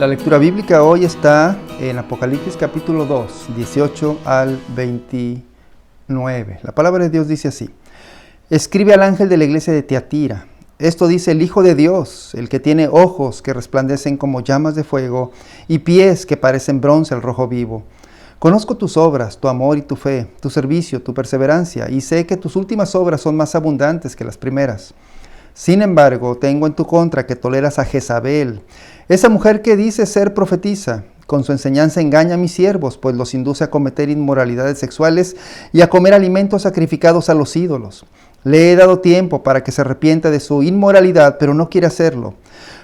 La lectura bíblica hoy está en Apocalipsis capítulo 2, 18 al 29. La palabra de Dios dice así: Escribe al ángel de la iglesia de Tiatira. Esto dice el Hijo de Dios, el que tiene ojos que resplandecen como llamas de fuego y pies que parecen bronce al rojo vivo. Conozco tus obras, tu amor y tu fe, tu servicio, tu perseverancia, y sé que tus últimas obras son más abundantes que las primeras. Sin embargo, tengo en tu contra que toleras a Jezabel, esa mujer que dice ser profetisa. Con su enseñanza engaña a mis siervos, pues los induce a cometer inmoralidades sexuales y a comer alimentos sacrificados a los ídolos. Le he dado tiempo para que se arrepienta de su inmoralidad, pero no quiere hacerlo.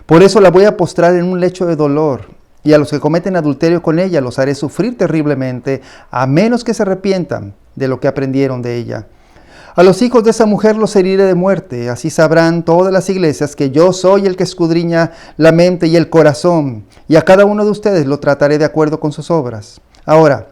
Por eso la voy a postrar en un lecho de dolor, y a los que cometen adulterio con ella los haré sufrir terriblemente, a menos que se arrepientan de lo que aprendieron de ella. A los hijos de esa mujer los heriré de muerte, así sabrán todas las iglesias que yo soy el que escudriña la mente y el corazón, y a cada uno de ustedes lo trataré de acuerdo con sus obras. Ahora,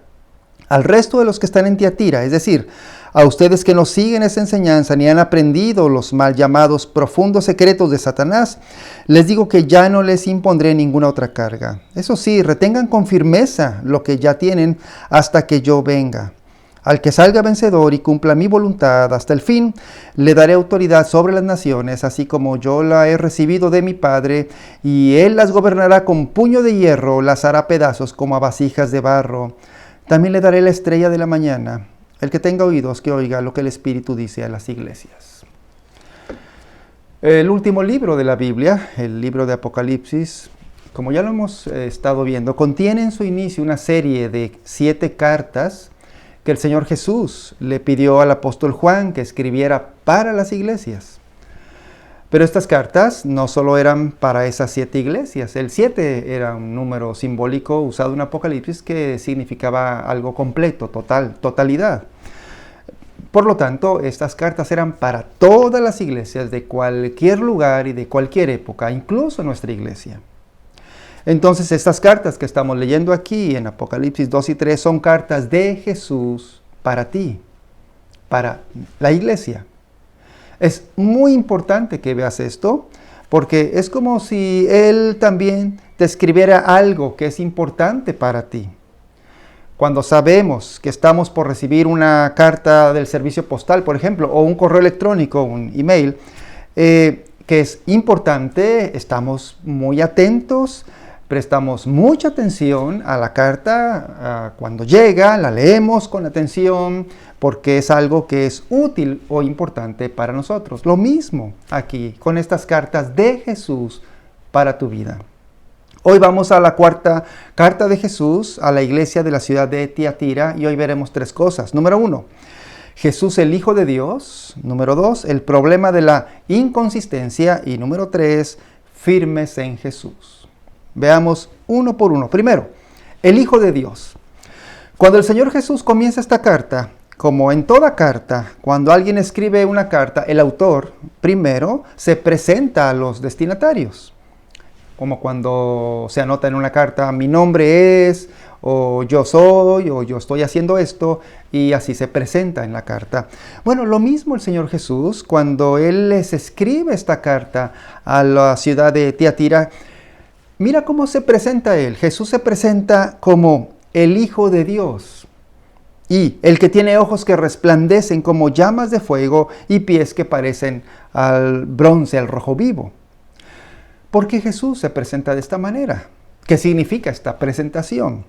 al resto de los que están en Tiatira, es decir, a ustedes que no siguen esa enseñanza ni han aprendido los mal llamados profundos secretos de Satanás, les digo que ya no les impondré ninguna otra carga. Eso sí, retengan con firmeza lo que ya tienen hasta que yo venga. Al que salga vencedor y cumpla mi voluntad hasta el fin, le daré autoridad sobre las naciones, así como yo la he recibido de mi Padre, y él las gobernará con puño de hierro, las hará pedazos como a vasijas de barro. También le daré la estrella de la mañana. El que tenga oídos, que oiga lo que el Espíritu dice a las iglesias. El último libro de la Biblia, el libro de Apocalipsis, como ya lo hemos estado viendo, contiene en su inicio una serie de 7 cartas que el Señor Jesús le pidió al apóstol Juan que escribiera para las iglesias. Pero estas cartas no solo eran para esas 7 iglesias. El 7 era un número simbólico usado en Apocalipsis que significaba algo completo, totalidad. Por lo tanto, estas cartas eran para todas las iglesias de cualquier lugar y de cualquier época, incluso nuestra iglesia. Entonces, estas cartas que estamos leyendo aquí en Apocalipsis 2 y 3 son cartas de Jesús para ti, para la iglesia. Es muy importante que veas esto, porque es como si Él también te escribiera algo que es importante para ti. Cuando sabemos que estamos por recibir una carta del servicio postal, por ejemplo, o un correo electrónico, un email, que es importante, estamos muy atentos, prestamos mucha atención a la carta cuando llega, la leemos con atención porque es algo que es útil o importante para nosotros. Lo mismo aquí con estas cartas de Jesús para tu vida. Hoy vamos a la 4ª carta de Jesús a la iglesia de la ciudad de Tiatira y hoy veremos 3 cosas. Número 1, Jesús el Hijo de Dios. Número 2, el problema de la inconsistencia. Y número 3, firmes en Jesús. Veamos uno por uno. Primero, el Hijo de Dios. Cuando el Señor Jesús comienza esta carta, como en toda carta, cuando alguien escribe una carta, el autor primero se presenta a los destinatarios. Como cuando se anota en una carta, mi nombre es, o yo soy, o yo estoy haciendo esto, y así se presenta en la carta. Bueno, lo mismo el Señor Jesús, cuando Él les escribe esta carta a la ciudad de Tiatira, mira cómo se presenta Él. Jesús se presenta como el Hijo de Dios y el que tiene ojos que resplandecen como llamas de fuego y pies que parecen al bronce, al rojo vivo. ¿Por qué Jesús se presenta de esta manera? ¿Qué significa esta presentación?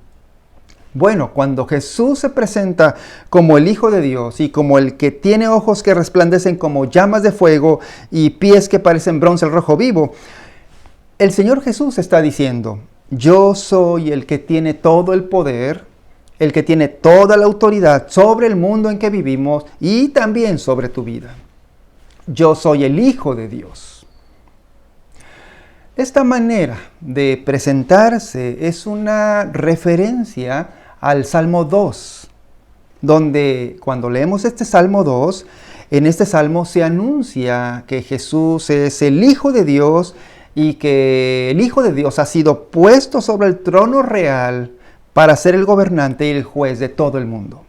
Bueno, cuando Jesús se presenta como el Hijo de Dios y como el que tiene ojos que resplandecen como llamas de fuego y pies que parecen bronce, al rojo vivo, el Señor Jesús está diciendo, yo soy el que tiene todo el poder, el que tiene toda la autoridad sobre el mundo en que vivimos y también sobre tu vida. Yo soy el Hijo de Dios. Esta manera de presentarse es una referencia al Salmo 2, donde cuando leemos este Salmo 2, en este Salmo se anuncia que Jesús es el Hijo de Dios y que el Hijo de Dios ha sido puesto sobre el trono real para ser el gobernante y el juez de todo el mundo.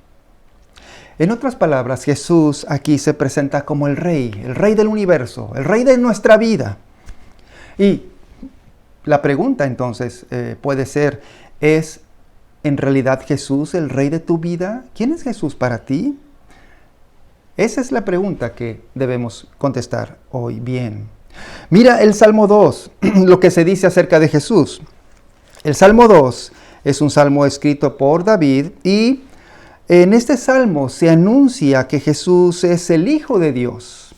En otras palabras, Jesús aquí se presenta como el Rey del universo, el Rey de nuestra vida. Y la pregunta entonces puede ser, ¿es en realidad Jesús el Rey de tu vida? ¿Quién es Jesús para ti? Esa es la pregunta que debemos contestar hoy bien. Mira el Salmo 2, lo que se dice acerca de Jesús. El Salmo 2 es un salmo escrito por David y en este salmo se anuncia que Jesús es el Hijo de Dios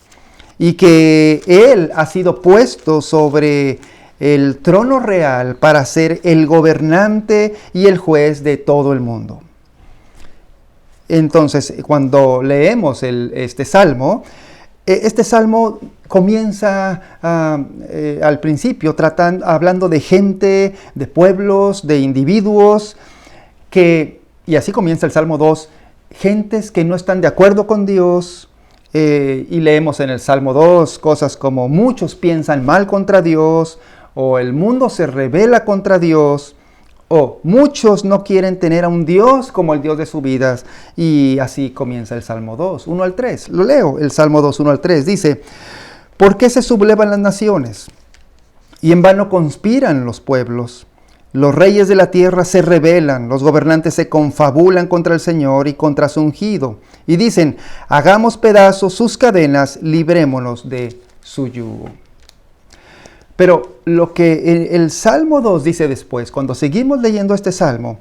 y que Él ha sido puesto sobre el trono real para ser el gobernante y el juez de todo el mundo. Entonces, cuando leemos este salmo comienza al principio hablando de gente, de pueblos, de individuos, y así comienza el Salmo 2, gentes que no están de acuerdo con Dios, y leemos en el Salmo 2 cosas como muchos piensan mal contra Dios, o el mundo se rebela contra Dios, o muchos no quieren tener a un Dios como el Dios de sus vidas. Y así comienza el Salmo 2, 1 al 3. Lo leo, el Salmo 2, 1 al 3. Dice, ¿por qué se sublevan las naciones? Y en vano conspiran los pueblos. Los reyes de la tierra se rebelan, los gobernantes se confabulan contra el Señor y contra su ungido. Y dicen, hagamos pedazos sus cadenas, librémonos de su yugo. Pero lo que el Salmo 2 dice después, cuando seguimos leyendo este Salmo,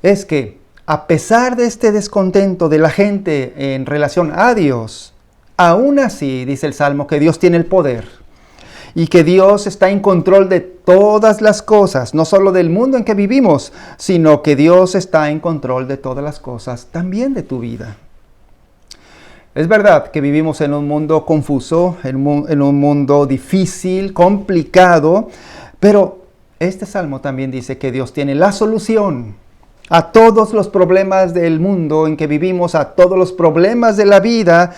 es que a pesar de este descontento de la gente en relación a Dios, aún así dice el Salmo que Dios tiene el poder y que Dios está en control de todas las cosas, no solo del mundo en que vivimos, sino que Dios está en control de todas las cosas, también de tu vida. Es verdad que vivimos en un mundo confuso, en un mundo difícil, complicado, pero este salmo también dice que Dios tiene la solución a todos los problemas del mundo en que vivimos, a todos los problemas de la vida,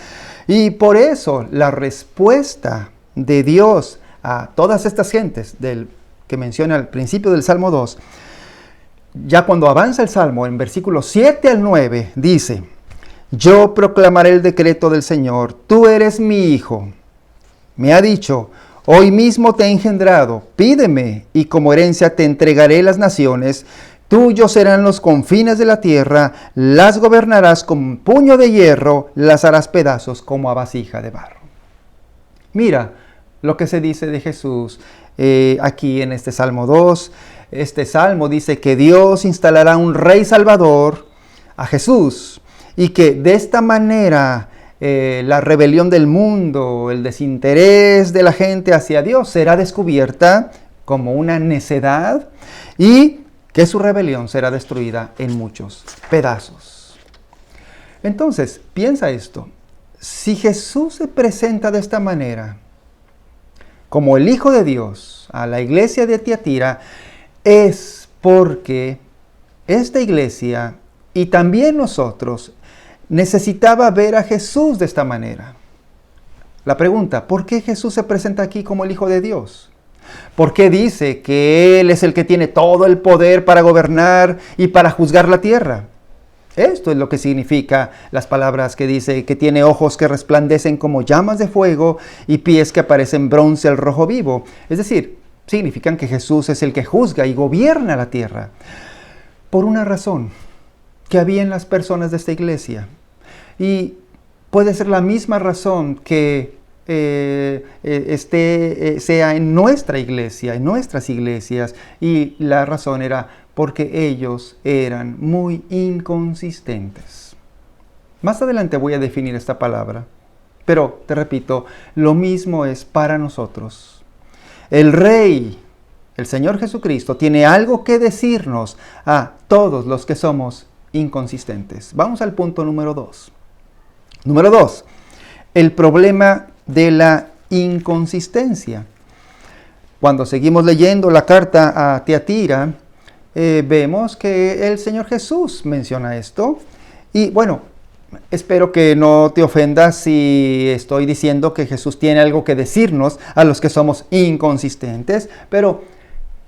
y por eso la respuesta de Dios a todas estas gentes que menciona al principio del Salmo 2, ya cuando avanza el Salmo, en versículos 7 al 9, dice, yo proclamaré el decreto del Señor, tú eres mi hijo. Me ha dicho, hoy mismo te he engendrado, pídeme, y como herencia te entregaré las naciones, tuyos serán los confines de la tierra, las gobernarás con puño de hierro, las harás pedazos como a vasija de barro. Mira lo que se dice de Jesús aquí en este Salmo 2. Este Salmo dice que Dios instalará un Rey Salvador, a Jesús, y que de esta manera la rebelión del mundo, el desinterés de la gente hacia Dios será descubierta como una necedad y que su rebelión será destruida en muchos pedazos. Entonces, piensa esto. Si Jesús se presenta de esta manera, como el Hijo de Dios, a la iglesia de Tiatira, es porque esta iglesia y también nosotros necesitaba ver a Jesús de esta manera. La pregunta, ¿por qué Jesús se presenta aquí como el Hijo de Dios? ¿Por qué dice que Él es el que tiene todo el poder para gobernar y para juzgar la tierra? Esto es lo que significa las palabras que dice que tiene ojos que resplandecen como llamas de fuego y pies que parecen bronce al rojo vivo. Es decir, significan que Jesús es el que juzga y gobierna la tierra. Por una razón que había en las personas de esta iglesia. Y puede ser la misma razón que sea en nuestra iglesia, en nuestras iglesias. Y la razón era porque ellos eran muy inconsistentes. Más adelante voy a definir esta palabra. Pero, te repito, lo mismo es para nosotros. El Rey, el Señor Jesucristo, tiene algo que decirnos a todos los que somos inconsistentes. Vamos al punto número 2. Número 2, el problema de la inconsistencia. Cuando seguimos leyendo la carta a Tiatira, vemos que el Señor Jesús menciona esto. Y bueno, espero que no te ofendas si estoy diciendo que Jesús tiene algo que decirnos a los que somos inconsistentes. Pero,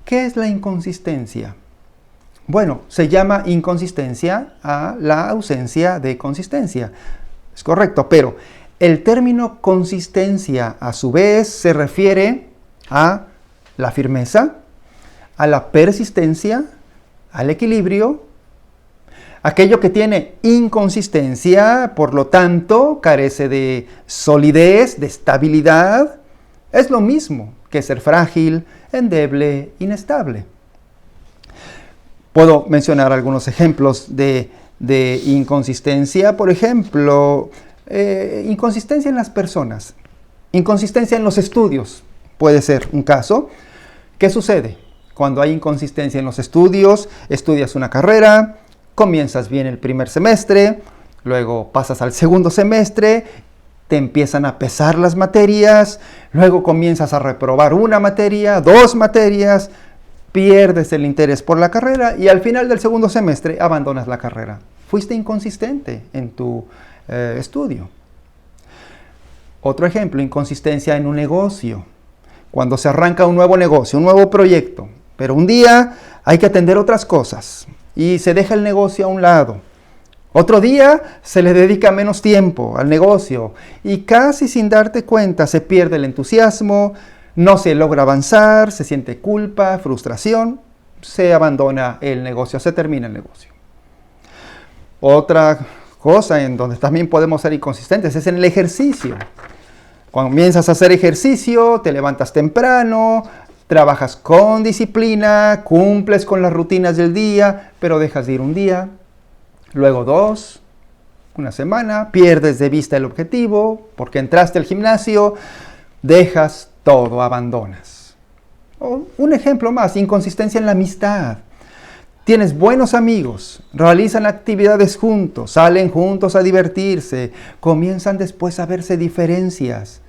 ¿qué es la inconsistencia? Bueno, se llama inconsistencia a la ausencia de consistencia. Es correcto, pero el término consistencia a su vez se refiere a la firmeza, a la persistencia, al equilibrio. Aquello que tiene inconsistencia, por lo tanto, carece de solidez, de estabilidad, es lo mismo que ser frágil, endeble, inestable. Puedo mencionar algunos ejemplos de inconsistencia. Por ejemplo, inconsistencia en las personas, inconsistencia en los estudios. Puede ser un caso. ¿Qué sucede? Cuando hay inconsistencia en los estudios, estudias una carrera, comienzas bien el primer semestre, luego pasas al segundo semestre, te empiezan a pesar las materias, luego comienzas a reprobar una materia, 2 materias, pierdes el interés por la carrera y al final del segundo semestre abandonas la carrera. Fuiste inconsistente en tu estudio. Otro ejemplo, inconsistencia en un negocio. Cuando se arranca un nuevo negocio, un nuevo proyecto, pero un día hay que atender otras cosas y se deja el negocio a un lado. Otro día se le dedica menos tiempo al negocio y casi sin darte cuenta se pierde el entusiasmo, no se logra avanzar, se siente culpa, frustración, se abandona el negocio, se termina el negocio. Otra cosa en donde también podemos ser inconsistentes es en el ejercicio. Cuando comienzas a hacer ejercicio, te levantas temprano, trabajas con disciplina, cumples con las rutinas del día, pero dejas de ir un día, luego 2, una semana, pierdes de vista el objetivo, porque entraste al gimnasio, dejas todo, abandonas. Un ejemplo más, inconsistencia en la amistad. Tienes buenos amigos, realizan actividades juntos, salen juntos a divertirse, comienzan después a verse diferencias.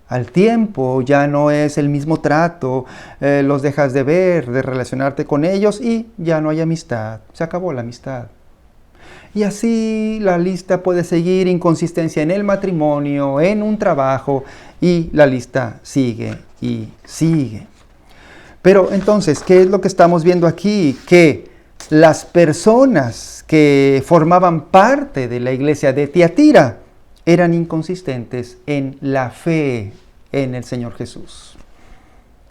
Al tiempo ya no es el mismo trato, los dejas de ver, de relacionarte con ellos y ya no hay amistad, se acabó la amistad. Y así la lista puede seguir, inconsistencia en el matrimonio, en un trabajo y la lista sigue y sigue. Pero entonces, ¿qué es lo que estamos viendo aquí? Que las personas que formaban parte de la iglesia de Tiatira eran inconsistentes en la fe en el Señor Jesús,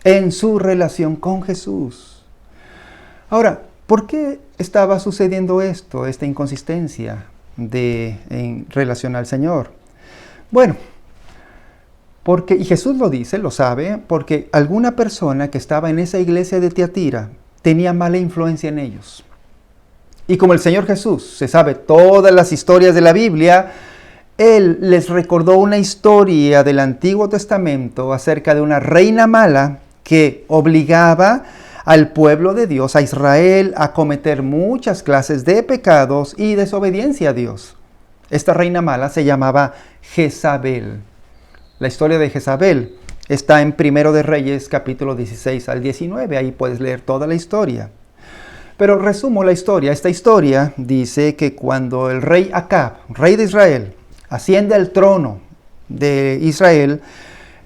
en su relación con Jesús. Ahora, ¿por qué estaba sucediendo esto, esta inconsistencia en relación al Señor? Bueno, y Jesús lo dice, lo sabe, porque alguna persona que estaba en esa iglesia de Tiatira tenía mala influencia en ellos. Y como el Señor Jesús se sabe todas las historias de la Biblia, Él les recordó una historia del Antiguo Testamento acerca de una reina mala que obligaba al pueblo de Dios, a Israel, a cometer muchas clases de pecados y desobediencia a Dios. Esta reina mala se llamaba Jezabel. La historia de Jezabel está en 1 de Reyes, capítulo 16 al 19. Ahí puedes leer toda la historia. Pero resumo la historia. Esta historia dice que cuando el rey Acab, rey de Israel, asciende al trono de Israel,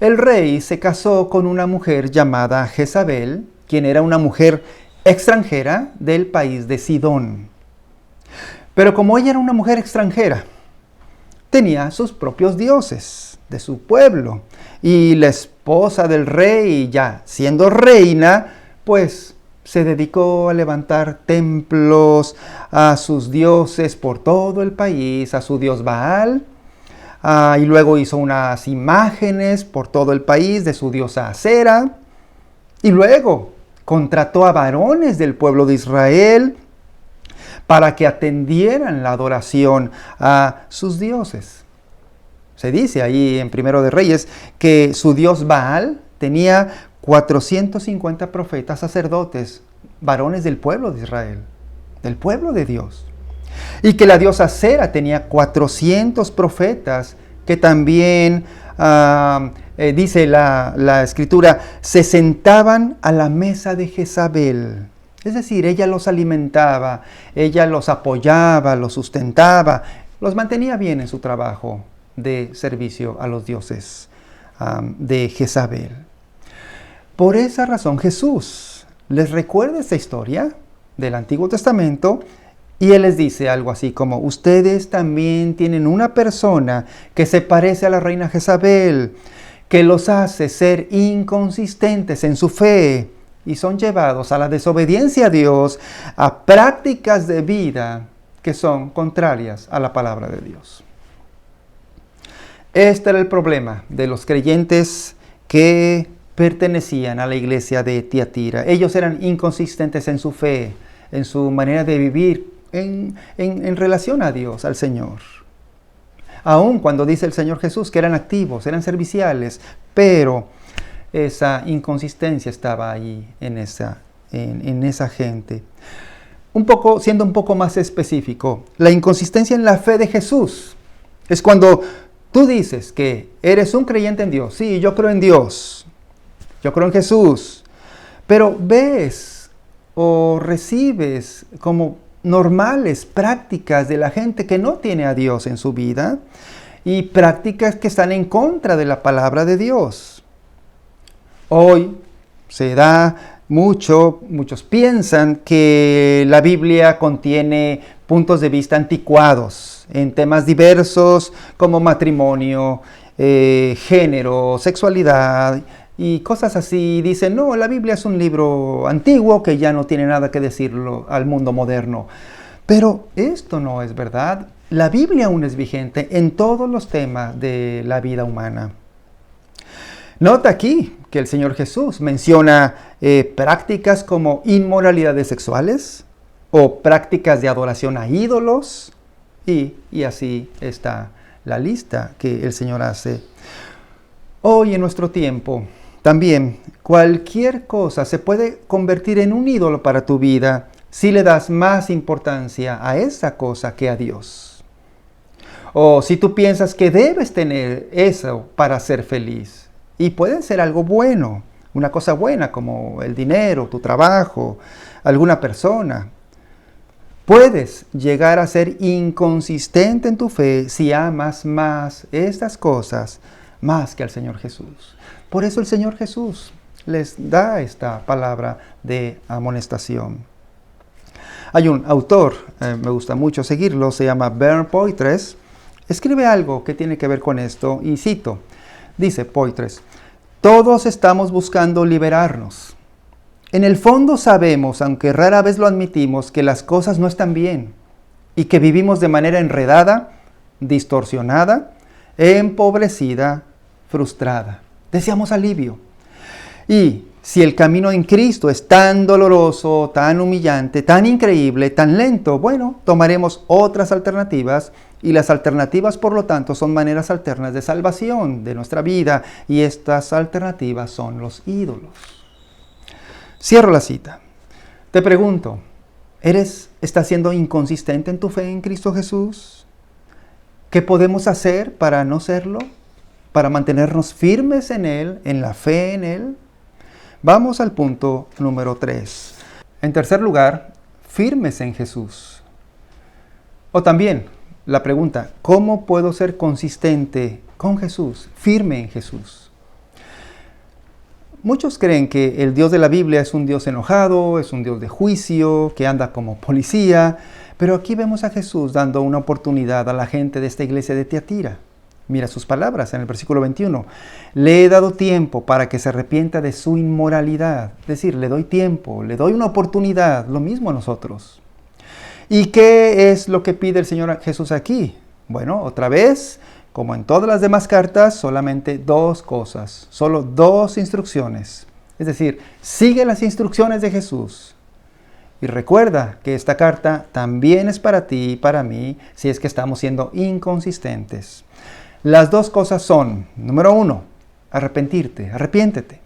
el rey se casó con una mujer llamada Jezabel, quien era una mujer extranjera del país de Sidón. Pero como ella era una mujer extranjera, tenía sus propios dioses de su pueblo. Y la esposa del rey, ya siendo reina, pues se dedicó a levantar templos a sus dioses por todo el país, a su dios Baal, y luego hizo unas imágenes por todo el país de su diosa Acera, y luego contrató a varones del pueblo de Israel para que atendieran la adoración a sus dioses. Se dice ahí en 1 de Reyes que su dios Baal tenía 450 profetas, sacerdotes, varones del pueblo de Israel, del pueblo de Dios. Y que la diosa Acera tenía 400 profetas que también, dice la escritura, se sentaban a la mesa de Jezabel. Es decir, ella los alimentaba, ella los apoyaba, los sustentaba, los mantenía bien en su trabajo de servicio a los dioses de Jezabel. Por esa razón Jesús les recuerda esta historia del Antiguo Testamento y Él les dice algo así como: ustedes también tienen una persona que se parece a la reina Jezabel, que los hace ser inconsistentes en su fe y son llevados a la desobediencia a Dios, a prácticas de vida que son contrarias a la palabra de Dios. Este era el problema de los creyentes que pertenecían a la iglesia de Tiatira. Ellos eran inconsistentes en su fe, en su manera de vivir en relación a Dios, al Señor. Aun cuando dice el Señor Jesús que eran activos, eran serviciales, pero esa inconsistencia estaba ahí en esa gente. Siendo un poco más específico, la inconsistencia en la fe de Jesús es cuando tú dices que eres un creyente en Dios. Sí, yo creo en Dios, yo creo en Jesús, pero ves o recibes como normales prácticas de la gente que no tiene a Dios en su vida y prácticas que están en contra de la palabra de Dios. Hoy se da muchos piensan que la Biblia contiene puntos de vista anticuados en temas diversos como matrimonio, género, sexualidad y cosas así. Dicen, no, la Biblia es un libro antiguo que ya no tiene nada que decirlo al mundo moderno. Pero esto no es verdad. La Biblia aún es vigente en todos los temas de la vida humana. Nota aquí que el Señor Jesús menciona prácticas como inmoralidades sexuales o prácticas de adoración a ídolos y así está la lista que el Señor hace. Hoy en nuestro tiempo también cualquier cosa se puede convertir en un ídolo para tu vida si le das más importancia a esa cosa que a Dios. O si tú piensas que debes tener eso para ser feliz. Y puede ser algo bueno, una cosa buena como el dinero, tu trabajo, alguna persona. Puedes llegar a ser inconsistente en tu fe si amas más estas cosas más que al Señor Jesús. Por eso el Señor Jesús les da esta palabra de amonestación. Hay un autor, me gusta mucho seguirlo, se llama Bernd Poitras. Escribe algo que tiene que ver con esto y cito. Dice Poitras: todos estamos buscando liberarnos. En el fondo sabemos, aunque rara vez lo admitimos, que las cosas no están bien y que vivimos de manera enredada, distorsionada, empobrecida, frustrada. Deseamos alivio. Y si el camino en Cristo es tan doloroso, tan humillante, tan increíble, tan lento, bueno, tomaremos otras alternativas. Y las alternativas, por lo tanto, son maneras alternas de salvación de nuestra vida. Y estas alternativas son los ídolos. Cierro la cita. Te pregunto, ¿estás siendo inconsistente en tu fe en Cristo Jesús? ¿Qué podemos hacer para no serlo? ¿Para mantenernos firmes en Él, en la fe en Él? Vamos al punto número 3. En tercer lugar, firmes en Jesús. O también, la pregunta, ¿cómo puedo ser consistente con Jesús, firme en Jesús? Muchos creen que el Dios de la Biblia es un Dios enojado, es un Dios de juicio, que anda como policía, pero aquí vemos a Jesús dando una oportunidad a la gente de esta iglesia de Tiatira. Mira sus palabras en el versículo 21. Le he dado tiempo para que se arrepienta de su inmoralidad. Es decir, le doy tiempo, le doy una oportunidad, lo mismo a nosotros. ¿Y qué es lo que pide el Señor Jesús aquí? Bueno, otra vez, como en todas las demás cartas, solamente 2 cosas, solo 2 instrucciones. Es decir, sigue las instrucciones de Jesús. Y recuerda que esta carta también es para ti y para mí si es que estamos siendo inconsistentes. Las 2 cosas son, número 1, arrepiéntete.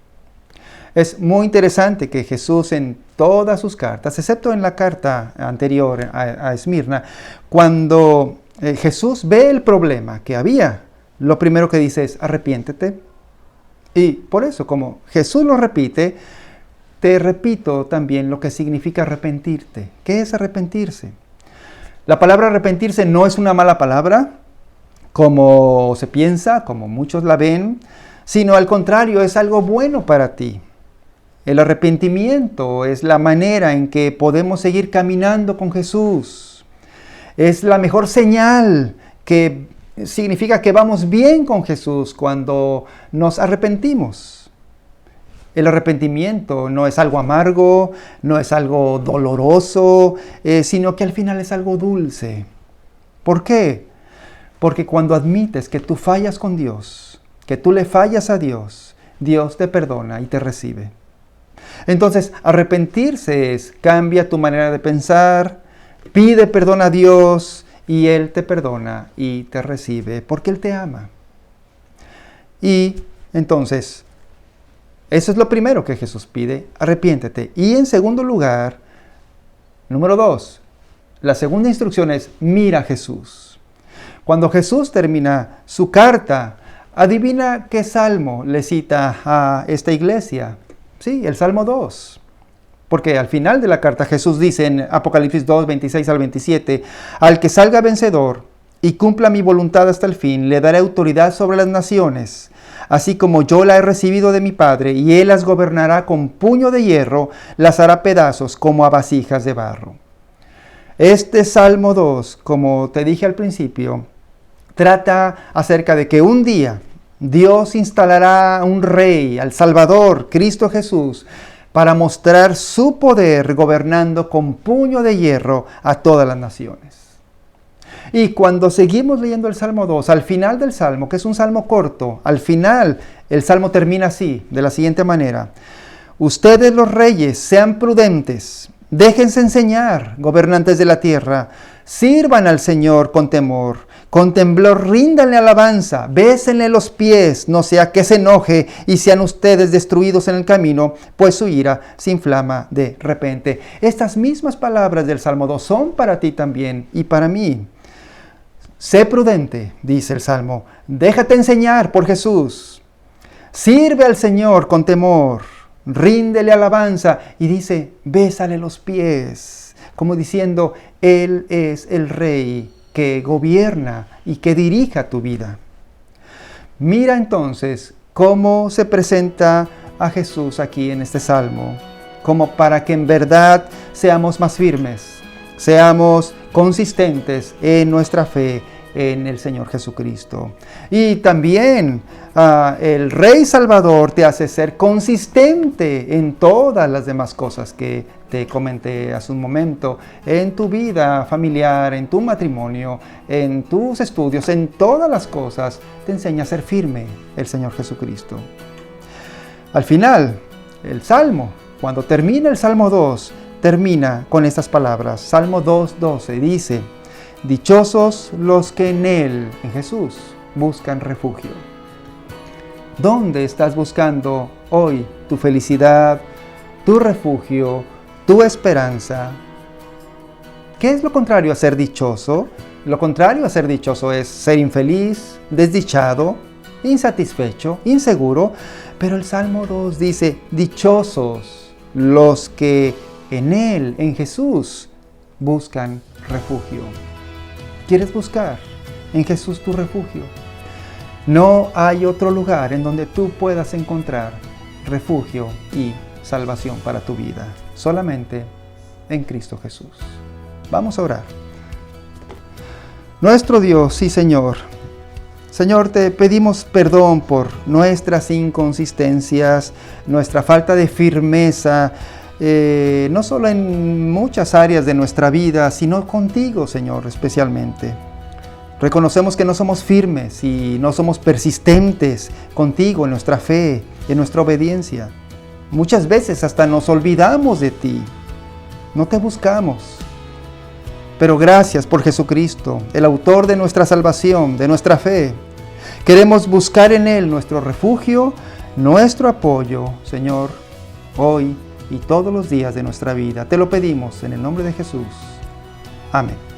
Es muy interesante que Jesús en todas sus cartas, excepto en la carta anterior a Esmirna, cuando Jesús ve el problema que había, lo primero que dice es arrepiéntete. Y por eso, como Jesús lo repite, te repito también lo que significa arrepentirte. ¿Qué es arrepentirse? La palabra arrepentirse no es una mala palabra, como se piensa, como muchos la ven, sino al contrario, es algo bueno para ti. El arrepentimiento es la manera en que podemos seguir caminando con Jesús. Es la mejor señal que significa que vamos bien con Jesús cuando nos arrepentimos. El arrepentimiento no es algo amargo, no es algo doloroso, sino que al final es algo dulce. ¿Por qué? Porque cuando admites que tú fallas con Dios, que tú le fallas a Dios, Dios te perdona y te recibe. Entonces, arrepentirse es cambia tu manera de pensar, pide perdón a Dios y Él te perdona y te recibe porque Él te ama. Y entonces, eso es lo primero que Jesús pide, arrepiéntete. Y en segundo lugar, número 2, la segunda instrucción es mira a Jesús. Cuando Jesús termina su carta, adivina qué salmo le cita a esta iglesia. Sí, el Salmo 2. Porque al final de la carta Jesús dice en Apocalipsis 2, 26 al 27, al que salga vencedor y cumpla mi voluntad hasta el fin, le daré autoridad sobre las naciones, así como yo la he recibido de mi Padre, y Él las gobernará con puño de hierro, las hará pedazos como a vasijas de barro. Este Salmo 2, como te dije al principio, trata acerca de que un día Dios instalará un rey, al Salvador, Cristo Jesús, para mostrar su poder gobernando con puño de hierro a todas las naciones. Y cuando seguimos leyendo el Salmo 2, al final del Salmo, que es un salmo corto, al final el Salmo termina así, de la siguiente manera. Ustedes los reyes, sean prudentes, déjense enseñar, gobernantes de la tierra, sirvan al Señor con temor. Con temblor ríndanle alabanza, bésenle los pies, no sea que se enoje y sean ustedes destruidos en el camino, pues su ira se inflama de repente. Estas mismas palabras del Salmo 2 son para ti también y para mí. Sé prudente, dice el Salmo, déjate enseñar por Jesús. Sirve al Señor con temor, ríndele alabanza y dice, bésale los pies, como diciendo, Él es el Rey que gobierna y que dirija tu vida. Mira entonces cómo se presenta a Jesús aquí en este salmo, como para que en verdad seamos más firmes, seamos consistentes en nuestra fe en el Señor Jesucristo. Y también el Rey Salvador te hace ser consistente en todas las demás cosas que te comenté hace un momento, en tu vida familiar, en tu matrimonio, en tus estudios, en todas las cosas, te enseña a ser firme el Señor Jesucristo. Al final, el Salmo, cuando termina el Salmo 2, termina con estas palabras. Salmo 2:12 dice, dichosos los que en Él, en Jesús, buscan refugio. ¿Dónde estás buscando hoy tu felicidad, tu refugio, tu esperanza? ¿Qué es lo contrario a ser dichoso? Lo contrario a ser dichoso es ser infeliz, desdichado, insatisfecho, inseguro. Pero el Salmo 2 dice, dichosos los que en Él, en Jesús, buscan refugio. ¿Quieres buscar en Jesús tu refugio? No hay otro lugar en donde tú puedas encontrar refugio y salvación para tu vida. Solamente en Cristo Jesús. Vamos a orar. Nuestro Dios y Señor, te pedimos perdón por nuestras inconsistencias, nuestra falta de firmeza, no solo en muchas áreas de nuestra vida, sino contigo, Señor, especialmente. Reconocemos que no somos firmes y no somos persistentes contigo en nuestra fe, en nuestra obediencia. Muchas veces hasta nos olvidamos de ti, no te buscamos. Pero gracias por Jesucristo, el autor de nuestra salvación, de nuestra fe. Queremos buscar en Él nuestro refugio, nuestro apoyo, Señor, hoy y todos los días de nuestra vida. Te lo pedimos en el nombre de Jesús. Amén.